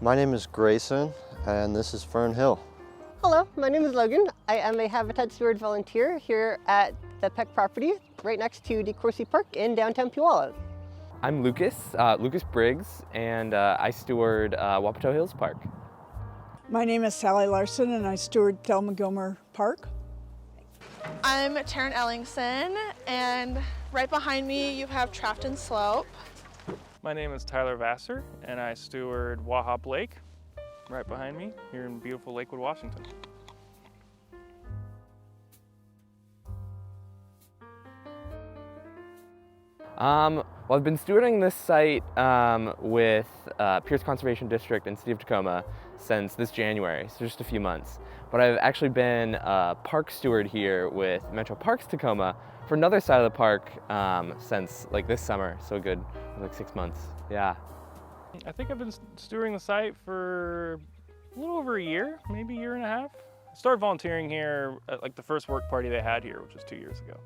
My name is Grayson, and this is Fern Hill. Hello, my name is Logan. I am a Habitat Steward volunteer here at the Peck property, right next to DeCourcy Park in downtown Puyallup. I'm Lucas Briggs, and I steward Wapato Hills Park. My name is Sally Larson, and I steward Thelma Gilmer Park. I'm Taryn Ellingson, and right behind me you have Trafton Slope. My name is Tyler Vassar, and I steward Wahop Lake, right behind me, here in beautiful Lakewood, Washington. Well, I've been stewarding this site with Pierce Conservation District and City of Tacoma since this January, so just a few months. But I've actually been a park steward here with Metro Parks Tacoma for another side of the park since like this summer, so good, like 6 months, yeah. I think I've been stewarding the site for a little over a year, maybe a year and a half. I started volunteering here at like the first work party they had here, which was 2 years ago.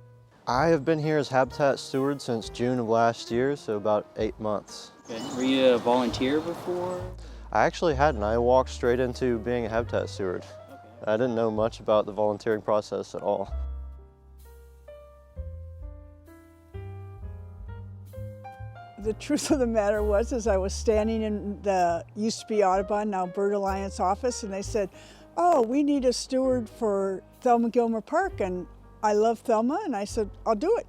I have been here as Habitat Steward since June of last year, so about 8 months. Were you a volunteer before? I actually hadn't. I walked straight into being a Habitat Steward. I didn't know much about the volunteering process at all. The truth of the matter was I was standing in the used to be Audubon, now Bird Alliance office, and they said, "Oh, we need a steward for Thelma Gilmer Park," and I love Thelma, and I said, "I'll do it."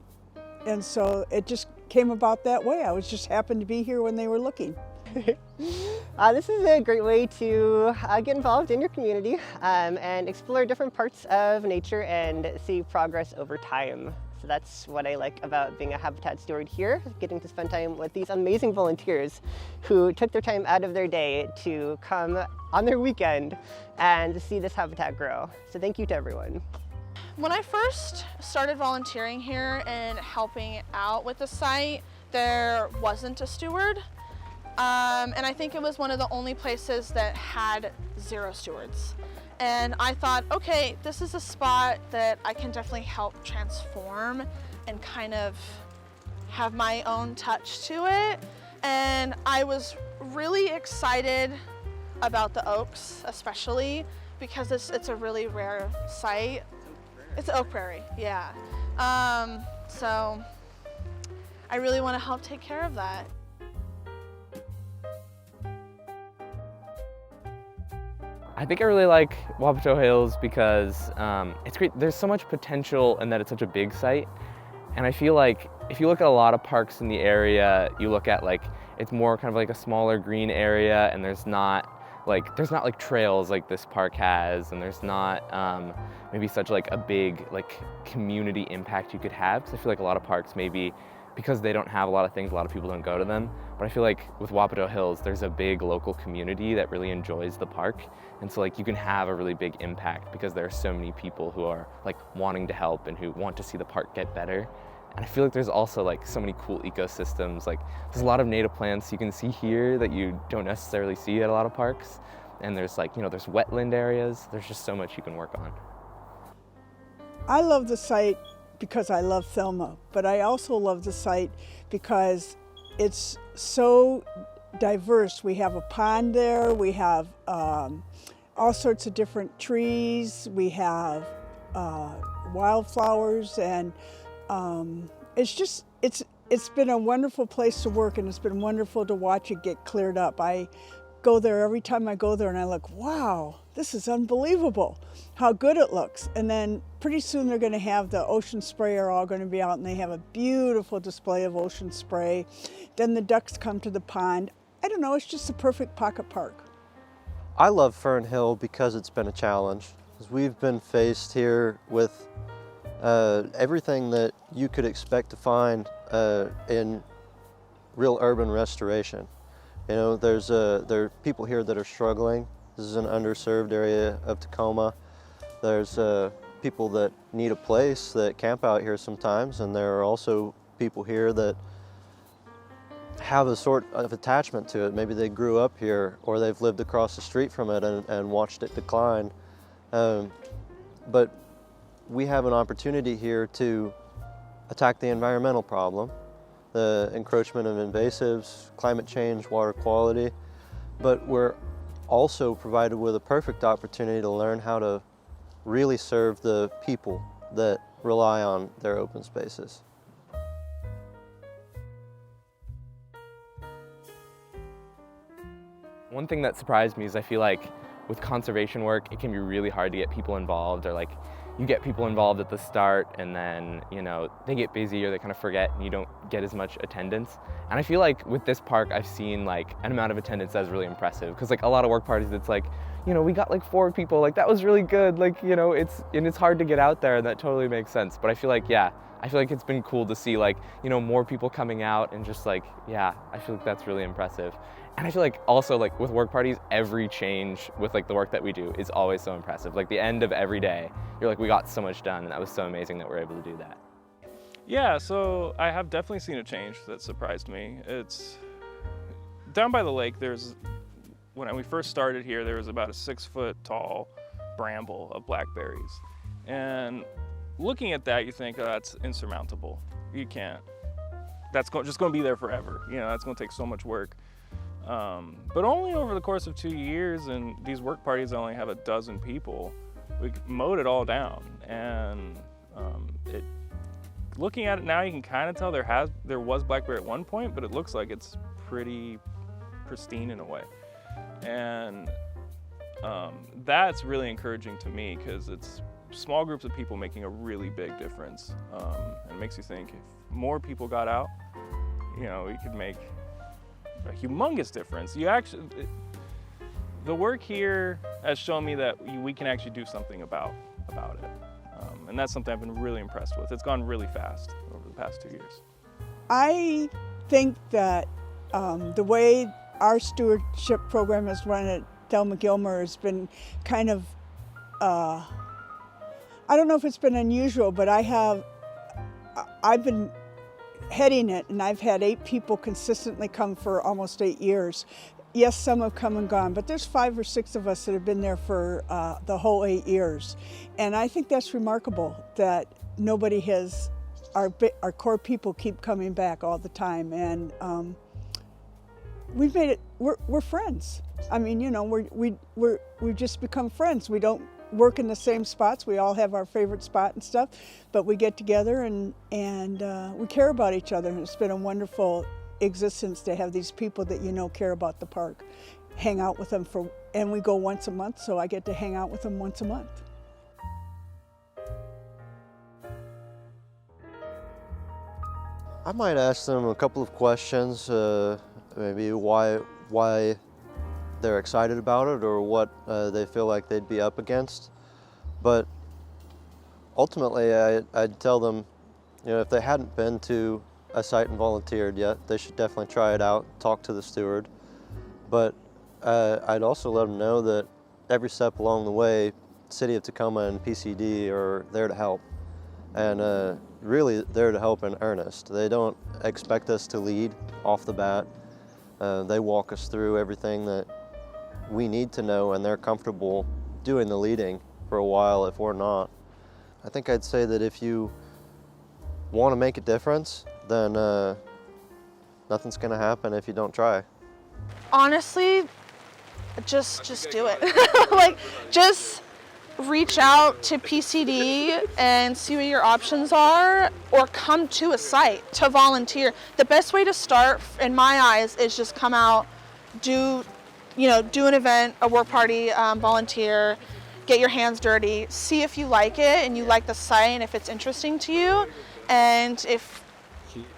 And so it just came about that way. I was just happened to be here when they were looking. This is a great way to get involved in your community and explore different parts of nature and see progress over time. So that's what I like about being a Habitat Steward here, getting to spend time with these amazing volunteers who took their time out of their day to come on their weekend and see this habitat grow. So thank you to everyone. When I first started volunteering here and helping out with the site, there wasn't a steward. And I think it was one of the only places that had 0 stewards. And I thought, okay, this is a spot that I can definitely help transform and kind of have my own touch to it. And I was really excited about the oaks, especially because it's a really rare site. It's Oak Prairie, yeah. So I really want to help take care of that. I think I really like Wapato Hills because it's great. There's so much potential in that it's such a big site. And I feel like if you look at a lot of parks in the area, you look at like, it's more kind of like a smaller green area, and there's not like trails like this park has, and there's not maybe such like a big like community impact you could have. Because I feel like a lot of parks maybe, because they don't have a lot of things, a lot of people don't go to them. But I feel like with Wapato Hills, there's a big local community that really enjoys the park. And so like you can have a really big impact because there are so many people who are like wanting to help and who want to see the park get better. And I feel like there's also like so many cool ecosystems. Like there's a lot of native plants you can see here that you don't necessarily see at a lot of parks. And there's like, there's wetland areas. There's just so much you can work on. I love the site because I love Thelma, but I also love the site because it's so diverse. We have a pond there, we have all sorts of different trees, we have wildflowers, and it's been a wonderful place to work, and it's been wonderful to watch it get cleared up. I go there every time I go there and I look, wow, this is unbelievable how good it looks. And then pretty soon they're going to have the ocean spray are all going to be out, and they have a beautiful display of ocean spray. Then the ducks come to the pond. I don't know, it's just a perfect pocket park. I love Fern Hill because it's been a challenge. We've been faced here with everything that you could expect to find in real urban restoration. There are people here that are struggling. This is an underserved area of Tacoma. There's people that need a place that camp out here sometimes, and there are also people here that have a sort of attachment to it. Maybe they grew up here, or they've lived across the street from it and watched it decline. But we have an opportunity here to attack the environmental problem, the encroachment of invasives, climate change, water quality, but we're also provided with a perfect opportunity to learn how to really serve the people that rely on their open spaces. One thing that surprised me is I feel like with conservation work, it can be really hard to get people involved, or like you get people involved at the start and then, you know, they get busy or they kind of forget and you don't get as much attendance. And I feel like with this park, I've seen like an amount of attendance that's really impressive, because like a lot of work parties, it's like, you know, we got like 4 people, like that was really good. Like, you know, it's hard to get out there, and that totally makes sense. But I feel like, yeah, I feel like it's been cool to see like, you know, more people coming out and just like, yeah, I feel like that's really impressive. And I feel like also like with work parties, every change with like the work that we do is always so impressive. Like the end of every day, you're like, we got so much done, and that was so amazing that we're able to do that. Yeah, so I have definitely seen a change that surprised me. It's down by the lake. When we first started here, there was about a 6-foot tall bramble of blackberries. And looking at that, you think, oh, that's insurmountable. You can't. That's just going to be there forever. You know, that's going to take so much work. But only over the course of 2 years, and these work parties only have a dozen people, we mowed it all down. And looking at it now, you can kind of tell there was blackberry at one point, but it looks like it's pretty pristine in a way. And that's really encouraging to me, because it's small groups of people making a really big difference. And it makes you think, if more people got out, you know, we could make a humongous difference. The work here has shown me that we can actually do something about it. And that's something I've been really impressed with. It's gone really fast over the past 2 years. I think that the way our stewardship program has run at Delma Gilmer has been kind of, I don't know if it's been unusual, but I've been heading it, and I've had 8 people consistently come for almost 8 years. Yes, some have come and gone, but there's 5 or 6 of us that have been there for the whole 8 years. And I think that's remarkable that nobody has, our core people keep coming back all the time. And we've made it, we're friends. I mean, you know, we've just become friends. We don't work in the same spots. We all have our favorite spot and stuff, but we get together and we care about each other. And it's been a wonderful existence to have these people that you know care about the park. Hang out with them and we go once a month, so I get to hang out with them once a month. I might ask them a couple of questions, maybe why they're excited about it, or what they feel like they'd be up against. But ultimately, I'd tell them, you know, if they hadn't been to a site and volunteered yet, they should definitely try it out, talk to the steward. But I'd also let them know that every step along the way, City of Tacoma and PCD are there to help, and really there to help in earnest. They don't expect us to lead off the bat. They walk us through everything that we need to know, and they're comfortable doing the leading for a while if we're not. I think I'd say that if you want to make a difference, then nothing's going to happen if you don't try. Honestly, just do it. Like, just reach out to PCD and see what your options are, or come to a site to volunteer. The best way to start, in my eyes, is just come out, do an event, a work party, volunteer, get your hands dirty, see if you like it and you like the site and if it's interesting to you. And if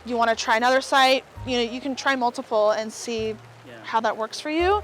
you want to try another site, you know, you can try multiple and see how that works for you.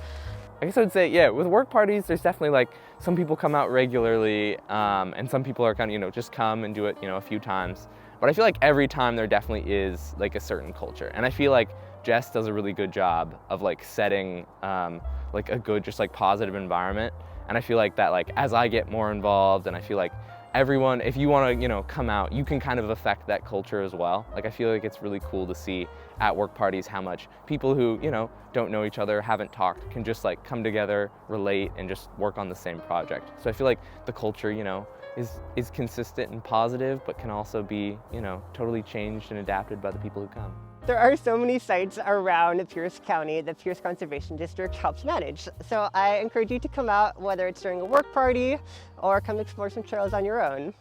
I guess I would say, yeah, with work parties, there's definitely like some people come out regularly, and some people are kind of, you know, just come and do it, you know, a few times. But I feel like every time there definitely is like a certain culture. And I feel like Jess does a really good job of like setting like a good, just like positive environment. And I feel like that, like, as I get more involved, and I feel like everyone, if you want to, you know, come out, you can kind of affect that culture as well. Like, I feel like it's really cool to see at work parties how much people who, you know, don't know each other, haven't talked, can just like come together, relate, and just work on the same project. So I feel like the culture, you know, is consistent and positive, but can also be, you know, totally changed and adapted by the people who come. There are so many sites around Pierce County that Pierce Conservation District helps manage. So I encourage you to come out, whether it's during a work party or come explore some trails on your own.